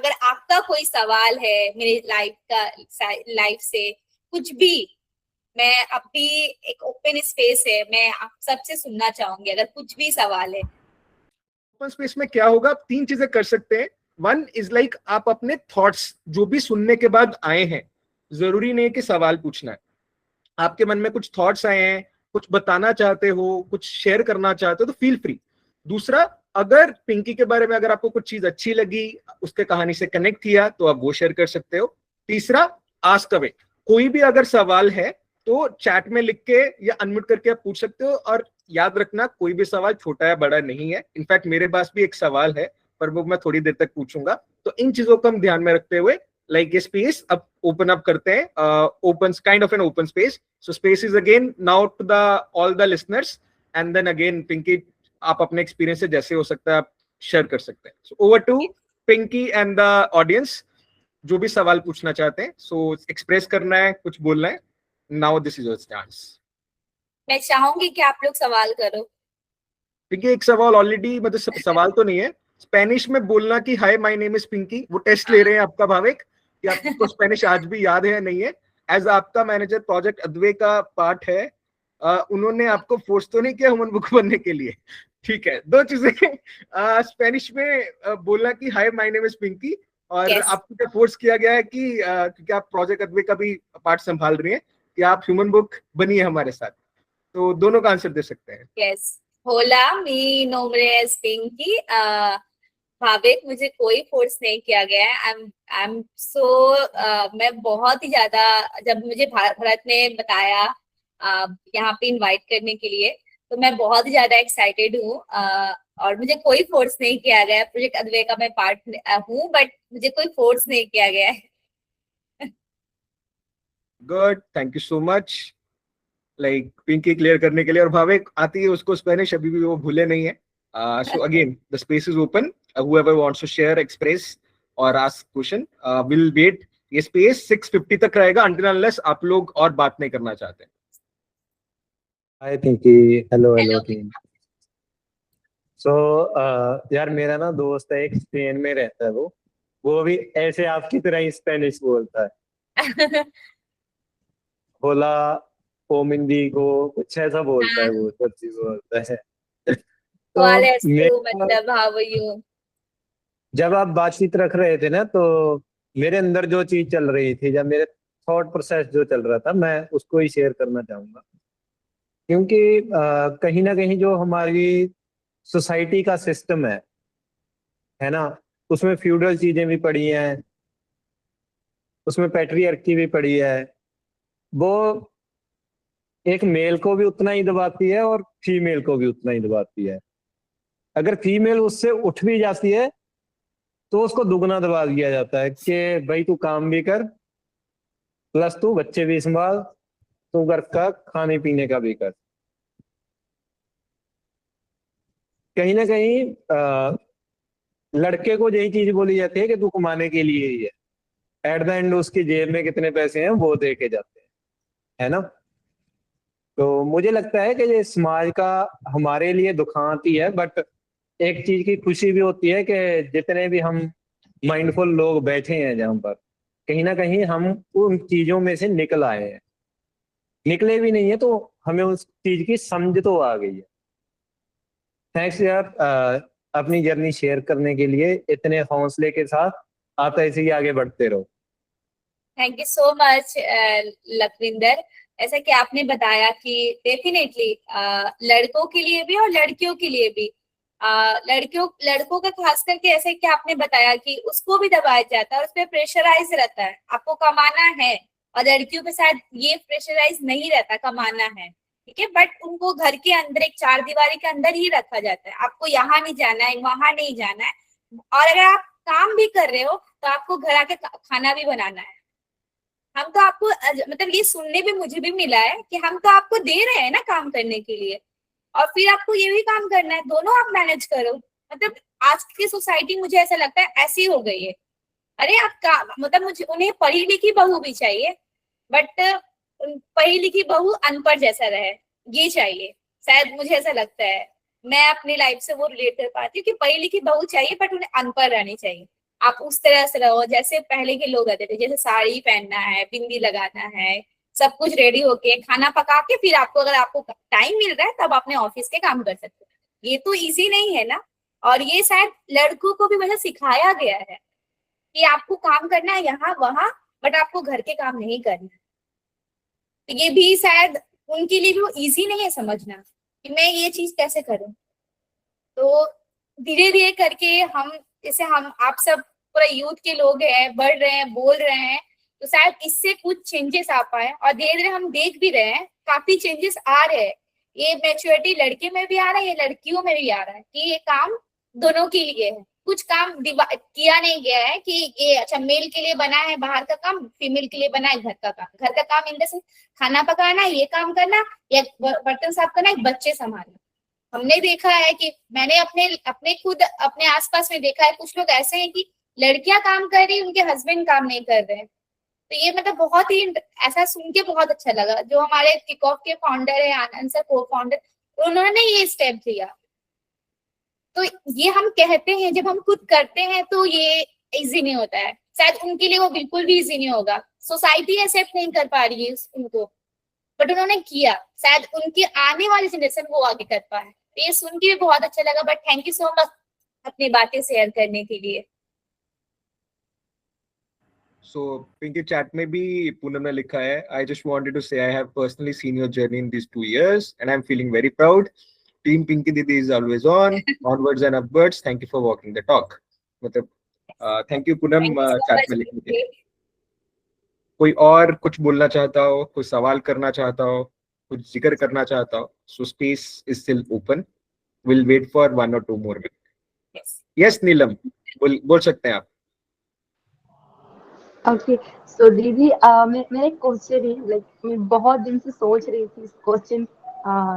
अगर आपका कोई सवाल है मेरी लाइफ से कुछ भी, मैं अभी एक ओपन स्पेस है, मैं आप सबसे सुनना चाहूंगी अगर कुछ भी सवाल है। ओपन स्पेस में क्या होगा, आप 3 चीजें कर सकते हैं। वन इज लाइक आप अपने थॉट्स जो भी सुनने के बाद आए हैं, जरूरी नहीं कि सवाल पूछना है, आपके मन में कुछ थॉट्स आए हैं, कुछ बताना चाहते हो, कुछ शेयर करना चाहते हो, तो फील फ्री। दूसरा, अगर पिंकी के बारे में अगर आपको कुछ चीज अच्छी लगी, उसके कहानी से कनेक्ट किया, तो आप वो शेयर कर सकते हो। तीसरा, आस्क अवे, कोई भी अगर सवाल है तो चैट में लिख के या अनम्यूट करके आप पूछ सकते हो। और याद रखना, कोई भी सवाल छोटा या बड़ा नहीं है। इनफैक्ट मेरे पास भी एक सवाल है, पर वो मैं थोड़ी देर तक पूछूंगा। तो इन चीजों को हम ध्यान में रखते हुए लाइक ये स्पेस अब ओपन अप करते हैं, open kind of an open space. So space is again now to the all the listeners, and then again Pinky, आप अपने एक्सपीरियंस से जैसे हो सकता है आप शेयर कर सकते हैं। So over to Pinky and the audience, जो भी सवाल पूछना चाहते हैं, सो एक्सप्रेस करना है, कुछ बोलना है, now this is your chance. मैं चाहूंगी कि आप लोग सवाल करो। पिंकी, एक सवाल ऑलरेडी, मतलब सवाल तो नहीं है, स्पेनिश में बोलना कि hi my name is Pinky, वो टेस्ट ले रहे हैं आपका भाविक कि आपको स्पेनिश आज भी याद है या नहीं है। एज आपका मैनेजर प्रोजेक्ट अद्वै का पार्ट है, उन्होंने आपको फोर्स तो नहीं किया ह्यूमन बुक बनने के लिए? ठीक है, 2 चीजें, स्पेनिश में बोलना कि hi my name is Pinky, और Yes. आपको क्या फोर्स किया गया है कि क्योंकि आप प्रोजेक्ट अद्वै का भी पार्ट संभाल रही हैं, कि आप ह्यूमन बुक बनिए हमारे साथ। तो दोनों का आंसर दे सकते हैं। Yes. Hola, mi nombre es Pinky. Bhavik, मुझे कोई फोर्स नहीं किया गया है। आई एम सो मैं बहुत ही ज्यादा, जब मुझे भरत ने बताया यहाँ पे इनवाइट करने के लिए, तो मैं बहुत ही ज्यादा एक्साइटेड हूँ। और मुझे कोई फोर्स नहीं किया गया है। प्रोजेक्ट अद्वै का मैं पार्ट हूँ, बट मुझे कोई फोर्स नहीं किया गया है। Good, thank you so much. Like Pinky clear करने के लिए, और भाविक आती है उसको स्पेनिश, अभी भी वो भूले नहीं है। So again the space is open, whoever wants to share, express और ask question, will wait। ये स्पेस 6:50 तक रहेगा, until unless आप लोग और बात नहीं करना चाहते। हाय पिंकी, हेलो हेलो। टीम। सो यार, मेरा ना दोस्त है, एक स्पेन में रहता है। वो भी ऐसे आपकी तरह ही स्पेनिश बोलता है। होला ओमिंदी को कुछ ऐसा बोलता है, वो सब चीज बोलता है। तो मतलब हाउ आर यू? जब आप बातचीत रख रहे थे ना, तो मेरे अंदर जो चीज चल रही थी, जब मेरे थॉट प्रोसेस जो चल रहा था, मैं उसको ही शेयर करना चाहूंगा। क्योंकि कहीं ना कहीं जो हमारी सोसाइटी का सिस्टम है ना, उसमें फ्यूडल चीजें भी पड़ी हैं, उसमें पैट्रियार्की भी पड़ी है। वो एक मेल को भी उतना ही दबाती है और फीमेल को भी उतना ही दबाती है। अगर फीमेल उससे उठ भी जाती है, तो उसको दुगना दबा दिया जाता है कि भाई तू काम भी कर, प्लस तू बच्चे भी संभाल, तू घर का खाने पीने का भी कर। कहीं ना कहीं लड़के को यही चीज बोली जाती है कि तू कमाने के लिए ही है। एट द एंड उसकी जेब में कितने पैसे हैं वो देके जाते हैं, है ना। तो मुझे लगता है कि ये समाज का हमारे लिए दुखांत ही है, बट एक चीज की खुशी भी होती है कि जितने भी हम माइंडफुल लोग बैठे हैं जहाँ पर, कहीं ना कहीं हम उन चीजों में से निकल आए हैं। निकले भी नहीं है तो हमें उस चीज की समझ तो आ गई है। थैंक्स यार, अपनी जर्नी शेयर करने के लिए। इतने हौसले के साथ आप ऐसे ही आगे बढ़ते रहो। Thank you so much Lakhwinder. ऐसा कि आपने बताया कि डेफिनेटली लड़कों के लिए भी और लड़कियों के लिए भी, लड़कों का खास करके, ऐसे कि आपने बताया कि उसको भी दबाया जाता है और उस पर प्रेशराइज रहता है, आपको कमाना है। और लड़कियों पे शायद ये प्रेशराइज नहीं रहता, कमाना है, ठीक है, बट उनको घर के अंदर एक चार दीवारी के अंदर ही रखा जाता है। आपको यहाँ नहीं जाना है, वहां नहीं जाना है, और अगर आप काम भी कर रहे हो तो आपको घर आके खाना भी बनाना है। हम तो आपको मतलब ये सुनने में मुझे भी मिला है कि हम तो आपको दे रहे हैं ना काम करने के लिए, और फिर आपको ये भी काम करना है, दोनों आप मैनेज करो। मतलब आज की सोसाइटी मुझे ऐसा लगता है ऐसी हो गई है। अरे आप का मतलब मुझे उन्हें पढ़ी लिखी बहू भी चाहिए, बट पढ़ी लिखी बहू अनपढ़ जैसा रहे, ये चाहिए। शायद मुझे ऐसा लगता है, मैं अपनी लाइफ से वो रिलेट कर पाती हूँ कि पढ़ी लिखी बहू चाहिए बट उन्हें अनपढ़ रहनी चाहिए। आप उस तरह से रहो जैसे पहले के लोग रहते थे, जैसे साड़ी पहनना है, बिंदी लगाना है, सब कुछ रेडी होके खाना पका के फिर आपको अगर आपको टाइम मिल रहा है तब अपने ऑफिस के काम कर सकते हो। ये तो इजी नहीं है ना। और ये शायद लड़कों को भी वैसे सिखाया गया है कि आपको काम करना है यहाँ वहां, बट आपको घर के काम नहीं करना। तो ये भी शायद उनके लिए भी इजी नहीं है समझना कि मैं ये चीज कैसे करूं। तो धीरे धीरे करके हम, जैसे हम आप सब पूरा यूथ के लोग हैं, बढ़ रहे हैं, बोल रहे हैं, तो शायद इससे कुछ चेंजेस आ पाए। और धीरे धीरे हम देख भी रहे हैं काफी चेंजेस आ रहे हैं। ये मैच्योरिटी लड़के में भी आ रहा है, ये लड़कियों में भी आ रहा है कि ये काम दोनों के लिए है। कुछ काम किया नहीं गया है कि ये अच्छा मेल के लिए बना है बाहर का काम, फीमेल के लिए बना है घर का काम। घर का काम इन द सेंस खाना पकाना, ये काम करना, या बर्तन साफ करना, बच्चे संभालना। हमने देखा है कि मैंने अपने खुद अपने आसपास में देखा है, कुछ लोग ऐसे हैं कि लड़कियां काम कर रही, उनके हस्बैंड काम नहीं कर रहे हैं। तो ये मतलब बहुत ही ऐसा सुन के बहुत अच्छा लगा। जो हमारे किक ऑफ के फाउंडर है आनंद सर, को फाउंडर, उन्होंने ये स्टेप लिया। तो ये हम कहते हैं, जब हम खुद करते हैं तो ये इजी नहीं होता है। शायद उनके लिए वो बिल्कुल भी इजी नहीं होगा, सोसाइटी एक्सेप्ट नहीं कर पा रही है उनको, बट उन्होंने किया। शायद उनकी आने वाली जनरेशन वो आगे कर पाए। तो ये सुन के भी बहुत अच्छा लगा। But thank you so much अपनी बातें शेयर करने के लिए। सो पिंकी, चैट में भी पूनम ने लिखा है, I just wanted to say I have personally seen your journey in this 2 years and I am feeling very proud. Team Pinky Didi is always on, onwards and upwards, thank you for walking the talk. मतलब thank you Poonam thank you so chat much. में लिखने के लिए। कोई और कुछ बोलना चाहता हो, कोई सवाल करना चाहता हो, कुछ जिक्र करना चाहता हो, so space is still open. Will wait for 1 or 2 more minutes। Yes Neelam, बोल सकते हैं आप। ओके, सो दीदी मेरा एक क्वेश्चन है, लाइक मैं बहुत दिन से सोच रही थी इस क्वेश्चन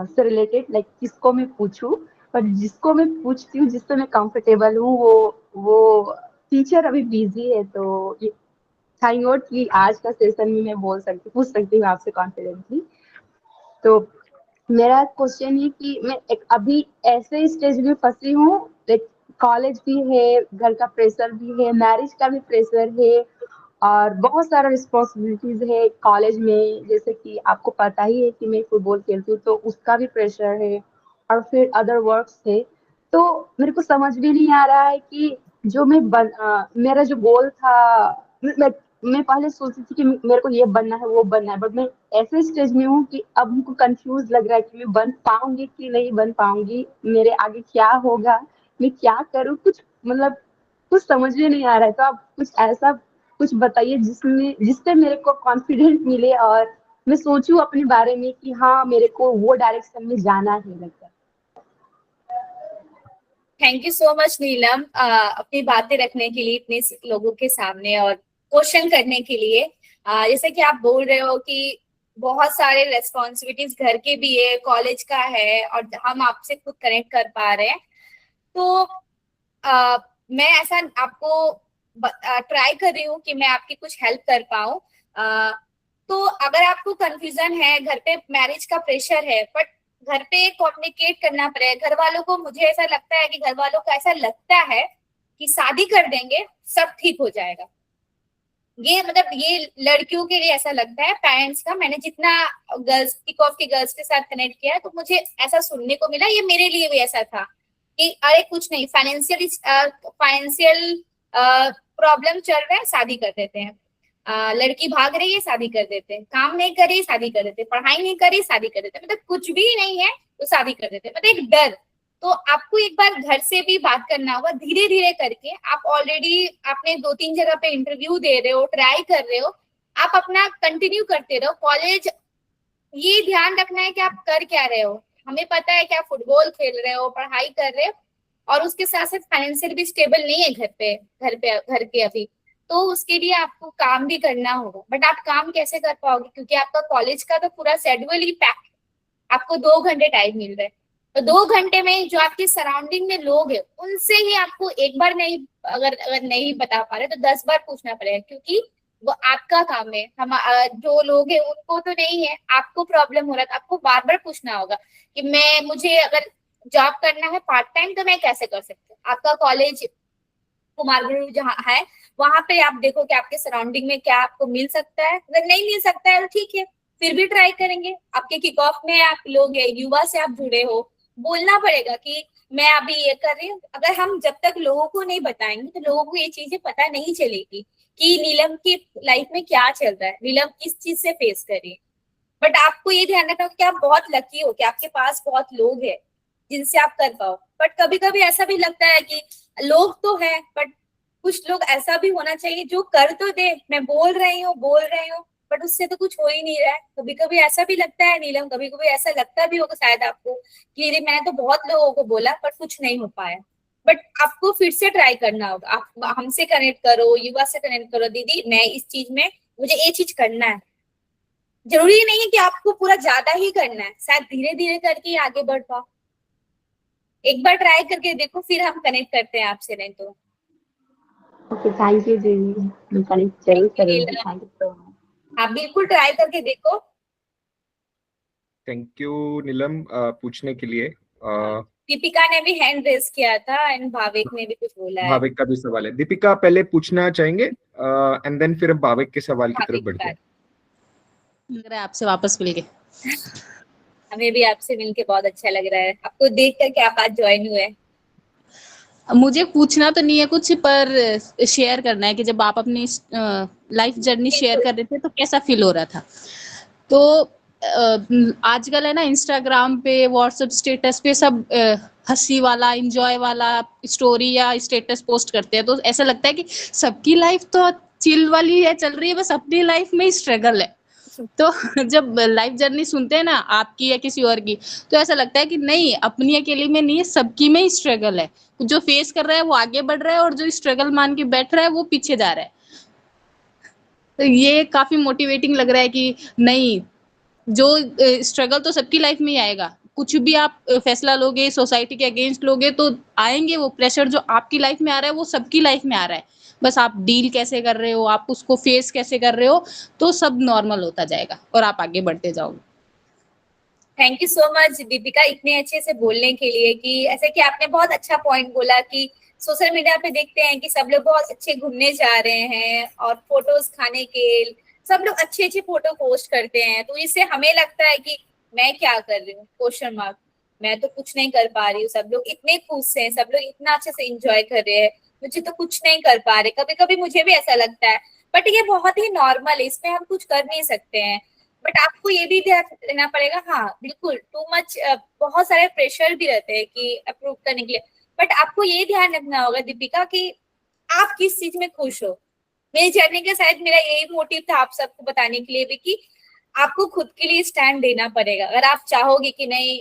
से रिलेटेड, लाइक किसको मैं पूछूं। पर जिसको मैं पूछती हूँ, जिससे मैं कंफर्टेबल हूँ, वो टीचर अभी बिजी है। तो थैंक गॉड कि आज का सेशन में मैं पूछ सकती हूँ आपसे कॉन्फिडेंटली। तो मेरा क्वेश्चन है कि मैं अभी ऐसे स्टेज में फंसी हूँ, लाइक कॉलेज भी है, घर का प्रेशर भी है, मैरिज का भी प्रेशर है, और बहुत सारा रिस्पॉन्सिबिलिटीज है कॉलेज में। जैसे कि आपको पता ही है कि मैं फुटबॉल खेलती हूँ, तो उसका भी प्रेशर है, और फिर अदर वर्क्स है। तो मेरे को समझ भी नहीं आ रहा है कि जो मेरा जो गोल था, मैं पहले सोचती थी कि मेरे को ये बनना है, वो बनना है, बट मैं ऐसे स्टेज में हूँ कि अब हमको कंफ्यूज लग रहा है कि मैं बन पाऊंगी कि नहीं बन पाऊंगी, मेरे आगे क्या होगा, मैं क्या करूँ, कुछ मतलब कुछ समझ में नहीं आ रहा है। तो आप कुछ ऐसा कुछ बताइए जिससे मेरे को कॉन्फिडेंट मिले, और मैं सोचूं अपने बारे में कि हाँ मेरे को वो डायरेक्शन में जाना है लगता है। थैंक यू सो मच नीलम, अपनी बातें रखने के लिए इतने लोगों के सामने और क्वेश्चन करने के लिए। जैसे कि आप बोल रहे हो कि बहुत सारे रेस्पॉन्सिबिलिटीज घर के भी है, कॉलेज का है, और हम आपसे खुद कनेक्ट कर पा रहे हैं। तो मैं ऐसा आपको ट्राई कर रही हूँ कि मैं आपकी कुछ हेल्प कर पाऊँ। तो अगर आपको कंफ्यूजन है, घर पे मैरिज का प्रेशर है, बट घर पे कम्युनिकेट करना पड़ेगा घर वालों को। मुझे ऐसा लगता है कि घर वालों को ऐसा लगता है कि शादी कर देंगे सब ठीक हो जाएगा। ये मतलब ये लड़कियों के लिए ऐसा लगता है पेरेंट्स का। मैंने जितना गर्ल्स किक ऑफ के गर्ल्स के साथ कनेक्ट किया है, तो मुझे ऐसा सुनने को मिला। ये मेरे लिए भी ऐसा था कि अरे कुछ नहीं, फाइनेंशियल प्रॉब्लम चल रहा है, शादी कर देते हैं। लड़की भाग रही है, शादी कर देते हैं। काम नहीं कर रही, शादी कर देते हैं। पढ़ाई नहीं कर रही, शादी कर देते हैं। मतलब कुछ भी नहीं है तो शादी कर देते हैं। मतलब एक डर। तो आपको एक बार घर से भी बात करना होगा, धीरे धीरे करके। आप ऑलरेडी आपने 2-3 जगह पे इंटरव्यू दे रहे हो, ट्राई कर रहे हो, आप अपना कंटिन्यू करते रहो। कॉलेज, ये ध्यान रखना है कि आप कर क्या रहे हो। हमें पता है कि आप फुटबॉल खेल रहे हो, पढ़ाई कर रहे हो, और उसके साथ साथ फाइनेंशियल भी स्टेबल नहीं है घर के अभी। तो उसके लिए आपको काम भी करना होगा। बट आप काम कैसे कर पाओगे, क्योंकि आपका कॉलेज का तो पूरा शेड्यूल ही पैक। आपको 2 घंटे टाइम मिल रहा है, तो 2 घंटे में जो आपके सराउंडिंग में लोग हैं, उनसे ही आपको एक बार नहीं, अगर नहीं बता पा रहे तो 10 बार पूछना पड़ेगा, क्योंकि वो आपका काम है। हम जो लोग हैं उनको तो नहीं है, आपको प्रॉब्लम हो रहा है, तो आपको बार बार पूछना होगा कि मुझे अगर जॉब करना है पार्ट टाइम, तो मैं कैसे कर सकती हूँ। आपका कॉलेज कुमार गुरु जहाँ है वहां पे आप देखो कि आपके सराउंडिंग में क्या आपको मिल सकता है। अगर नहीं मिल सकता है तो ठीक है, फिर भी ट्राई करेंगे। आपके किक ऑफ में आप लोग युवा से आप जुड़े हो, बोलना पड़ेगा कि मैं अभी ये कर रही हूँ। अगर हम जब तक लोगों को नहीं बताएंगे तो लोगों को ये चीजें पता नहीं चलेगी कि नीलम की लाइफ में क्या चल रहा है, नीलम किस चीज से फेस कर रही है। बट आपको ये ध्यान रखना कि आप बहुत लकी हो कि आपके पास बहुत लोग हैं जिनसे आप कर पाओ। बट कभी कभी ऐसा भी लगता है कि लोग तो है बट कुछ लोग ऐसा भी होना चाहिए जो कर तो दे, मैं बोल रही हूँ बट उससे तो कुछ हो ही नहीं रहा है। कभी कभी ऐसा भी लगता है नीलम, कभी कभी ऐसा लगता भी होगा शायद आपको कि अरे मैंने तो बहुत लोगों को बोला पर कुछ नहीं हो पाया। बट आपको फिर से ट्राई करना होगा। आप हमसे कनेक्ट करो, युवा से कनेक्ट करो, दीदी मैं इस चीज में, मुझे ये चीज करना है। जरूरी नहीं है कि आपको पूरा ज्यादा ही करना है, शायद धीरे धीरे करके आगे बढ़ पाओ। एक बार ट्राई करके देखो, फिर हम कनेक्ट करते हैं आपसे, नहीं तो। ओके, थैंक यू दीदी, मैं कनेक्ट जरूर करूंगी। Thank you so much. आप बिल्कुल ट्राई करके देखो। थैंक यू नीलम पूछने के लिए। दीपिका ने भी हैंड रेस किया था एंड भाविक ने भी कुछ बोला है। भाविक का भी सवाल है, दीपिका पहले पूछना चाहेंगे एंड देन फिर हम भाविक के सवाल की तरफ बढ़ते हैं। लग रहा है आपसे वापस मिल के। हमें भी आपसे मिलके बहुत अच्छा लग रहा है, आपको देख करके आप आज ज्वाइन हुए। मुझे पूछना तो नहीं है कुछ, पर शेयर करना है कि जब आप अपनी लाइफ जर्नी शेयर कर रहे थे तो कैसा फील हो रहा था। तो आजकल है ना इंस्टाग्राम पे, व्हाट्सएप स्टेटस पे सब हंसी वाला, एंजॉय वाला स्टोरी या स्टेटस पोस्ट करते हैं, तो ऐसा लगता है कि सबकी लाइफ तो चिल वाली है, चल रही है, बस अपनी लाइफ में ही स्ट्रगल है। तो जब लाइफ जर्नी सुनते हैं ना आपकी या किसी और की, तो ऐसा लगता है कि नहीं, अपनी अकेली में नहीं है, सबकी में ही स्ट्रगल है। जो फेस कर रहा है वो आगे बढ़ रहा है और जो स्ट्रगल मान के बैठ रहा है वो पीछे जा रहा है। तो ये काफी मोटिवेटिंग लग रहा है कि नहीं, जो स्ट्रगल तो सबकी लाइफ में ही आएगा। कुछ भी आप फैसला लोगे, सोसाइटी के अगेंस्ट लोगे तो आएंगे वो प्रेशर। जो आपकी लाइफ में आ रहा है वो सबकी लाइफ में आ रहा है, बस आप डील कैसे कर रहे हो, आप उसको फेस कैसे कर रहे हो, तो सब नॉर्मल होता जाएगा और आप आगे बढ़ते जाओगे। Thank you so much Deepika इतने अच्छे से बोलने के लिए। कि ऐसे कि आपने बहुत अच्छा पॉइंट बोला कि सोशल मीडिया पे देखते हैं कि सब लोग बहुत अच्छे घूमने जा रहे हैं और फोटोज खाने के, सब लोग अच्छे अच्छे फोटो पोस्ट करते हैं, तो इससे हमें लगता है कि मैं क्या कर रही हूँ, क्वेश्चन मार्क, मैं तो कुछ नहीं कर पा रही हूँ। सब लोग इतने खुश हैं, सब लोग इतना अच्छे से एंजॉय कर रहे हैं, मुझे तो कुछ नहीं कर पा रहे। कभी कभी मुझे भी ऐसा लगता है, बट ये बहुत ही नॉर्मल है, इसमें हम कुछ कर नहीं सकते हैं। बट आपको ये भी ध्यान देना पड़ेगा, हाँ बिल्कुल टू मच, बहुत सारे प्रेशर भी रहते हैं कि अप्रूव करने के लिए। बट आपको ये ध्यान रखना होगा दीपिका कि आप किस चीज में खुश हो। मेरी जर्नी के शायद मेरा यही मोटिव था आप सबको बताने के लिए भी कि आपको खुद के लिए स्टैंड देना पड़ेगा। अगर आप चाहोगे कि नहीं,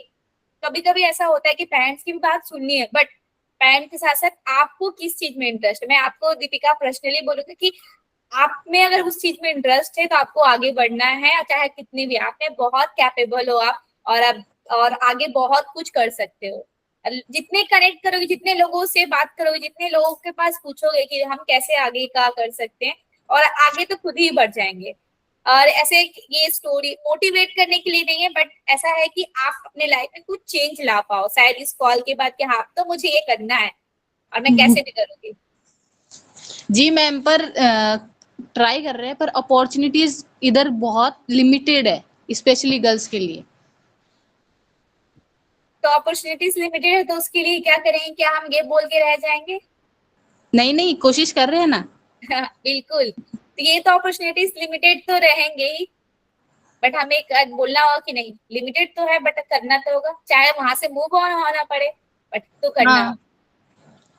कभी कभी ऐसा होता है कि पेरेंट्स की भी बात सुननी है, बट पेरेंट्स के साथ साथ आपको किस चीज में इंटरेस्ट है। मैं आपको दीपिका पर्सनली बोलूंगी कि आप में अगर उस चीज में इंटरेस्ट है तो आपको आगे बढ़ना है, चाहे कितनी भी, आप में बहुत कैपेबल हो आप, और आगे बहुत कुछ कर सकते हो। जितने कनेक्ट करोगे, जितने लोगों से बात करोगे, जितने लोगों के पास पूछोगे कि हम कैसे आगे का कर सकते हैं, और आगे तो खुद ही बढ़ जाएंगे। और ऐसे ये स्टोरी मोटिवेट करने के लिए नहीं है, बट ऐसा है कि आप अपने लाइफ में कुछ चेंज ला पाओ शायद इस कॉल के बाद कि हाँ तो मुझे ये करना है और मैं कैसे भी करूंगी। जी मैम, पर ट्राई कर रहे हैं, पर अपॉर्चुनिटीज इधर बहुत लिमिटेड है, स्पेशली गर्ल्स के लिए। तो अपॉर्चुनिटीज लिमिटेड है तो उसके लिए क्या करेंगे, क्या हम ये बोल के रह जाएंगे? नहीं नहीं, कोशिश कर रहे हैं ना। बिल्कुल, तो ये तो अपॉर्चुनिटीज लिमिटेड तो रहेंगे ही, बट हमें बोलना होगा कि नहीं लिमिटेड तो है बट करना तो होगा, चाहे वहां से मूव ऑन होना पड़े, बट तो करना, हाँ,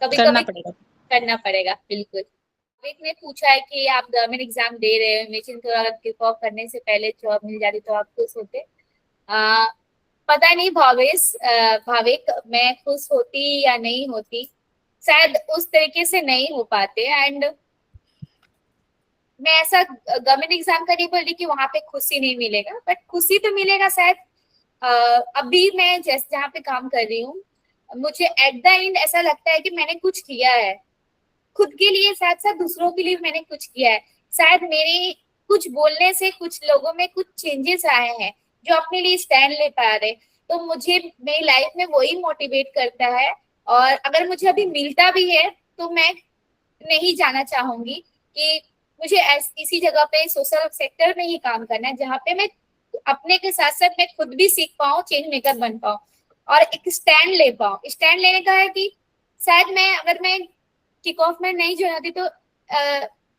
कभी करना कभी पड़ेगा। करना पड़ेगा। बिल्कुल। एक ने पूछा है कि आप गवर्नमेंट एग्जाम दे रहे हो, इमेजिन करो अगर किक ऑफ करने से पहले जॉब मिल जाती तो आप खुश होते? पता नहीं भाविक, मैं खुश होती या नहीं होती, शायद उस तरीके से नहीं हो पाते। एंड मैं ऐसा गवर्नमेंट एग्जाम का नहीं बोल रही कि वहां पे खुशी नहीं मिलेगा, बट खुशी तो मिलेगा शायद। अभी मैं जहाँ पे काम कर रही हूँ, मुझे एट द एंड ऐसा लगता है कि मैंने कुछ किया है खुद के लिए, साथ साथ दूसरों के लिए मैंने कुछ किया है। शायद मेरे कुछ बोलने से कुछ लोगों में कुछ चेंजेस आए हैं जो अपने लिए स्टैंड ले पा रहे, तो मुझे मेरी लाइफ में वही मोटिवेट करता है। और अगर मुझे अभी मिलता भी है तो मैं नहीं जाना चाहूंगी कि मुझे इसी जगह पे सोशल सेक्टर में ही काम करना है जहाँ पे मैं अपने के साथ साथ मैं खुद भी सीख पाऊँ, चेंज मेकर बन पाऊँ और एक स्टैंड ले पाऊँ। स्टैंड लेने का है कि शायद मैं अगर मैं किक ऑफ में नहीं जो होती तो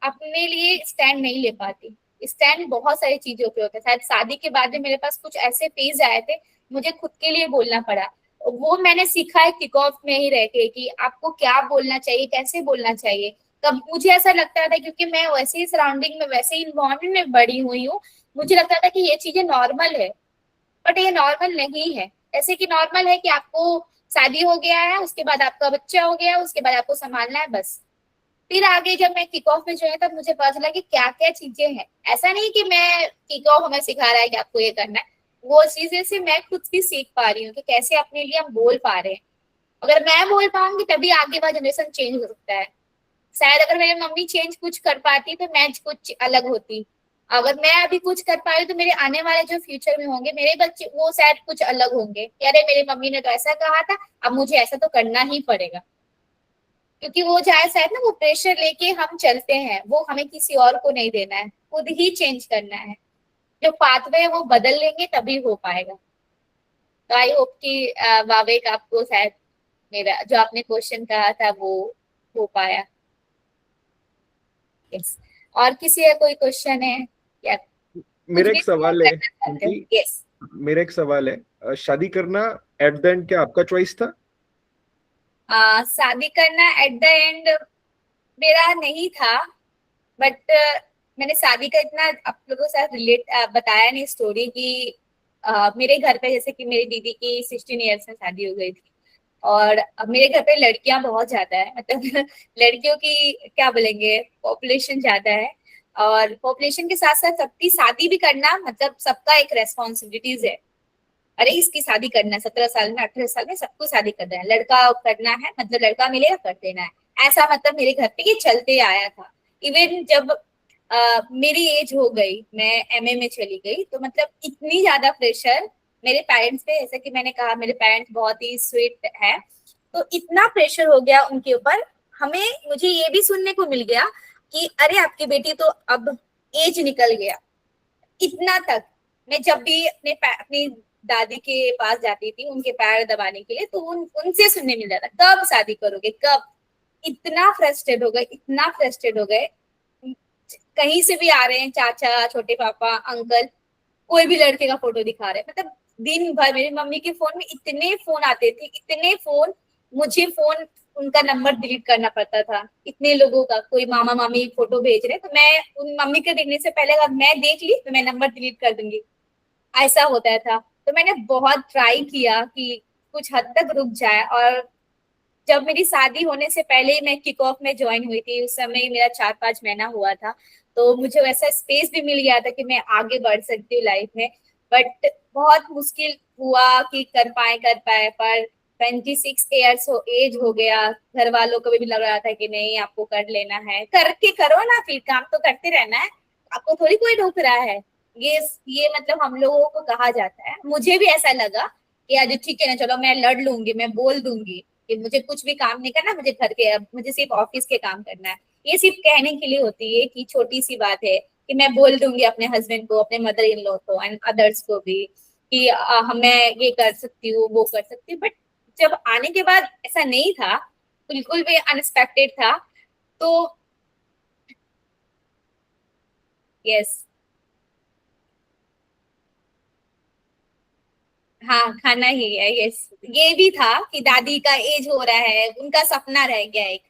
अपने लिए स्टैंड नहीं ले पाती। स्टैंड बहुत सारी चीजों पे होता है। शायद शादी के बाद में मेरे पास कुछ ऐसे फेज आए थे, मुझे खुद के लिए बोलना पड़ा। वो मैंने सीखा है किक ऑफ में ही रह के कि आपको क्या बोलना चाहिए, कैसे बोलना चाहिए। तब मुझे ऐसा लगता था क्योंकि मैं वैसे ही सराउंडिंग में, वैसे ही इन्वायरमेंट में बड़ी हुई हूँ, मुझे लगता था कि ये चीजें नॉर्मल है, बट ये नॉर्मल नहीं है। ऐसे कि नॉर्मल है कि आपको शादी हो गया है, उसके बाद आपका बच्चा हो गया, उसके बाद आपको संभालना है, बस। फिर आगे जब मैं किक ऑफ में जो है तब मुझे पता चला कि क्या क्या चीजें हैं। ऐसा नहीं कि मैं किक ऑफ हमें सिखा रहा है कि आपको ये करना है, वो चीजें से मैं खुद भी सीख पा रही हूँ कि कैसे अपने लिए हम बोल पा रहे हैं। अगर मैं बोल पाऊंगी तभी आगे वाला जनरेशन चेंज हो सकता है। शायद अगर मेरी मम्मी चेंज कुछ कर पाती तो मैं कुछ अलग होती। अगर मैं अभी कुछ कर पा रही तो मेरे आने वाले जो फ्यूचर में होंगे मेरे बच्चे, वो शायद कुछ अलग होंगे। अरे मेरी मम्मी ने तो ऐसा कहा था, अब मुझे ऐसा तो करना ही पड़ेगा। क्योंकि वो चाहे शायद ना वो प्रेशर लेके हम चलते हैं, वो हमें किसी और को नहीं देना है, खुद ही चेंज करना है। जो पाथवे है वो बदल लेंगे तभी हो पाएगा। तो आई होप कि वावेक आपको शायद मेरा जो आपने क्वेश्चन कहा था वो हो पाया। यस। और किसी का कोई क्वेश्चन है या मेरा एक सवाल है कि यस। मेरा एक सवाल है, शादी करना एट द एंड क्या आपका चॉइस था? शादी करना एट द एंड मेरा नहीं था, बट मैंने शादी का इतना आप लोगों के साथ रिलेट बताया नहीं स्टोरी कि मेरे घर पे जैसे कि मेरी दीदी की 16 ईयर्स में शादी हो गई थी। और अब मेरे घर पे लड़कियां बहुत ज्यादा है, मतलब लड़कियों की क्या बोलेंगे, पॉपुलेशन ज्यादा है। और पॉपुलेशन के साथ साथ सबकी शादी भी करना मतलब सबका एक रेस्पॉन्सिबिलिटीज है। अरे इसकी शादी करना है, 17 साल में 18 साल में सबको शादी करना है, लड़का करना है मतलब लड़का मिलेगा कर देना है, ऐसा मतलब मेरे घर पे ये चलते आया था। इवन जब मेरी एज हो गई, मैं एमए में चली गई, तो मतलब इतनी ज्यादा प्रेशर मेरे पेरेंट्स पे, जैसे कि मैंने कहा मेरे पेरेंट्स बहुत ही स्वीट है, तो इतना प्रेशर हो गया उनके ऊपर। हमें मुझे ये भी सुनने को मिल गया कि अरे आपकी बेटी तो अब एज निकल गया, इतना तक। मैं जब भी अपनी दादी के पास जाती थी उनके पैर दबाने के लिए, तो उनसे सुनने मिल जाता कब शादी करोगे कब। इतना फ्रस्ट्रेट हो गए, इतना फ्रस्ट्रेट हो गए। कहीं से भी आ रहे हैं, चाचा, छोटे पापा, अंकल, कोई भी लड़के का फोटो दिखा रहे हैं, मतलब दिन भर मेरी मम्मी के फोन में इतने फोन आते थे, इतने फोन। मुझे फोन उनका नंबर डिलीट करना पड़ता था, इतने लोगों का। कोई मामा मामी फोटो भेज रहे तो मैं उन मम्मी के देखने से पहले अगर मैं देख ली तो मैं नंबर डिलीट कर दूंगी, ऐसा होता था। तो मैंने बहुत ट्राई किया कि कुछ हद तक रुक जाए। और जब मेरी शादी होने से पहले ही मैं किक ऑफ में ज्वाइन हुई थी, उस समय मेरा 4-5 महीना हुआ था, तो मुझे वैसा स्पेस भी मिल गया था कि मैं आगे बढ़ सकती हूँ लाइफ में। बट बहुत मुश्किल हुआ कि कर पाए पर 26 ईयर्स एज हो गया। घर वालों को भी लग रहा था कि नहीं आपको कर लेना है, करके करो ना, फिर काम तो करते रहना है, आपको थोड़ी कोई रोक रहा है। ये मतलब हम लोगों को कहा जाता है। मुझे भी ऐसा लगा कि आज ठीक है ना, चलो मैं लड़ लूंगी, मैं बोल दूंगी कि मुझे कुछ भी काम नहीं करना, मुझे घर के, मुझे सिर्फ ऑफिस के काम करना है। ये सिर्फ कहने के लिए होती है कि छोटी सी बात है कि मैं बोल दूंगी अपने हस्बैंड को, अपने मदर इन लॉ को एंड अदर्स को भी कि मैं ये कर सकती हूँ, वो कर सकती हूँ। बट जब आने के बाद ऐसा नहीं था, बिल्कुल भी अनएक्सपेक्टेड था। तो यस, हाँ खाना ही है। यस, ये भी था कि दादी का एज हो रहा है, उनका सपना रह गया एक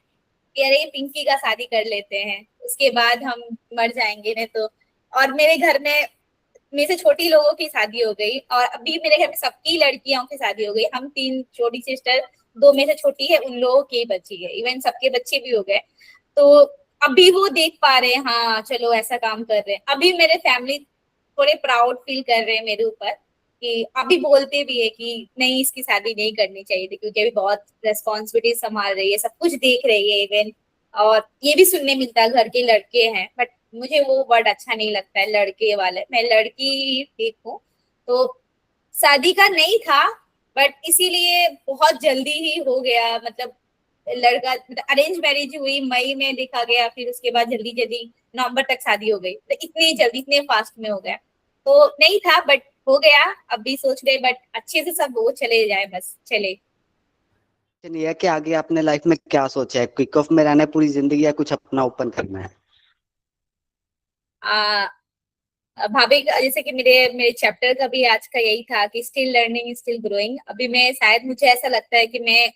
कि अरे पिंकी का शादी कर लेते हैं, उसके बाद हम मर जाएंगे नहीं तो। और मेरे घर में मेरे से छोटी लोगों की शादी हो गई, और अभी मेरे घर में सबकी लड़कियों की शादी हो गई। हम 3 छोटी सिस्टर, 2 में से छोटी है, उन लोगों की बची है, इवन सबके बच्चे भी हो गए। तो अभी वो देख पा रहे हैं, हाँ चलो ऐसा काम कर रहे हैं। अभी मेरे फैमिली थोड़े प्राउड फील कर रहे हैं मेरे ऊपर कि अभी बोलते भी है कि नहीं इसकी शादी नहीं करनी चाहिए थी, क्योंकि अभी बहुत रेस्पॉन्सिबिलिटी संभाल रही है, सब कुछ देख रही है इवन। और ये भी सुनने मिलता है घर के लड़के हैं, बट मुझे वो वर्ड अच्छा नहीं लगता है लड़के वाले, मैं लड़की ही ठीक हूँ। तो शादी का नहीं था, बट इसीलिए बहुत जल्दी ही हो गया। मतलब लड़का अरेंज मैरिज हुई, मई में देखा गया, फिर उसके बाद जल्दी जल्दी नवंबर तक शादी हो गई, तो इतनी जल्दी इतने फास्ट में हो गया, तो नहीं था बट हो गया। अभी सोच रहे बट अच्छे से सब वो चले जाए, बस चले। ये है कि आगे आपने लाइफ में क्या सोचा है, क्विक ऑफ में रहना है पूरी जिंदगी या कुछ अपना ओपन करना है? भाभी जैसे कि मेरे मेरे चैप्टर का भी आज का यही था कि स्टिल लर्निंग स्टिल ग्रोइंग। अभी मैं शायद मुझे ऐसा लगता है कि मैं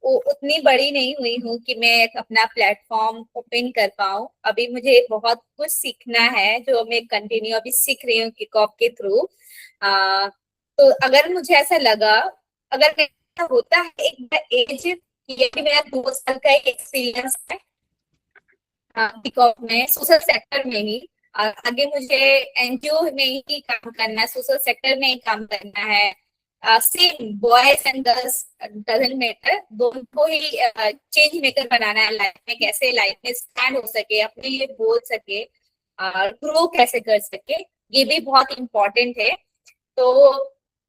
उतनी बड़ी नहीं हुई हूँ कि मैं एक अपना प्लेटफॉर्म ओपन कर पाऊँ। अभी मुझे बहुत कुछ सीखना है जो मैं कंटिन्यू अभी सीख रही हूँ किक ऑफ के थ्रू। तो अगर मुझे ऐसा लगा, अगर मेरा होता है एक एज, ये भी मेरा 2 साल का एक एक्सपीरियंस है किक ऑफ में, सोशल सेक्टर में ही। आगे मुझे एनजीओ में ही काम करना है, सोशल सेक्टर में ही काम करना है। Same boys and girls doesn't matter, दोनों को ही चेंज मेकर बनाना है लाइफ में। कैसे लाइफ में स्टैंड हो सके, अपने लिए बोल सके, ग्रो कैसे कर सके, ये भी बहुत इम्पोर्टेंट है। तो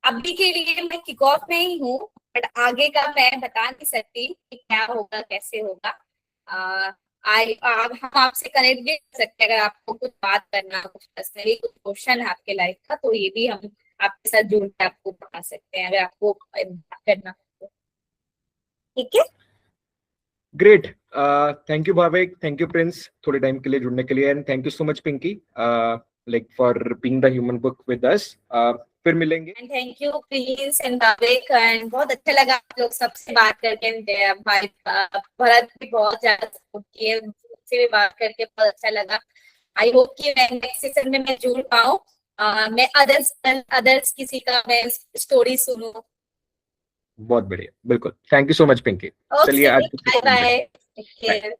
अभी के लिए मैं किक ऑफ में ही हूँ, बट आगे का मैं बता नहीं सकती कि क्या होगा कैसे होगा। हम आपसे कनेक्ट भी कर सकते हैं, अगर आपको कुछ बात करना, कुछ पर्सनली कुछ क्वेश्चन है आपके लाइफ का, तो ये भी हम आपके साथ जुड़ के आपको बता सकते हैं, अगर आपको बात करना हो। ठीक है, great. Thank you Bhavek, thank you Prince, थोड़े टाइम के लिए जुड़ने के लिए, and thank you so much Pinky like for being the human book with us. फिर मिलेंगे। And thank you please and Bhavek, and बहुत अच्छा लगा आप लोग सबसे बात करके। भाई भरत भी बहुत ज्यादा सपोर्ट किए, उनसे भी बात करके बहुत अच्छा लगा। आई होप कि मैं नेक्स्ट सेशन में मैं जुड़ पाऊँ, मैं अदर्स किसी का मैं स्टोरी सुनूं। बहुत बढ़िया, बिल्कुल। Thank you so much Pinky. चलिए ओके, आज बाय बाय, टेक केयर।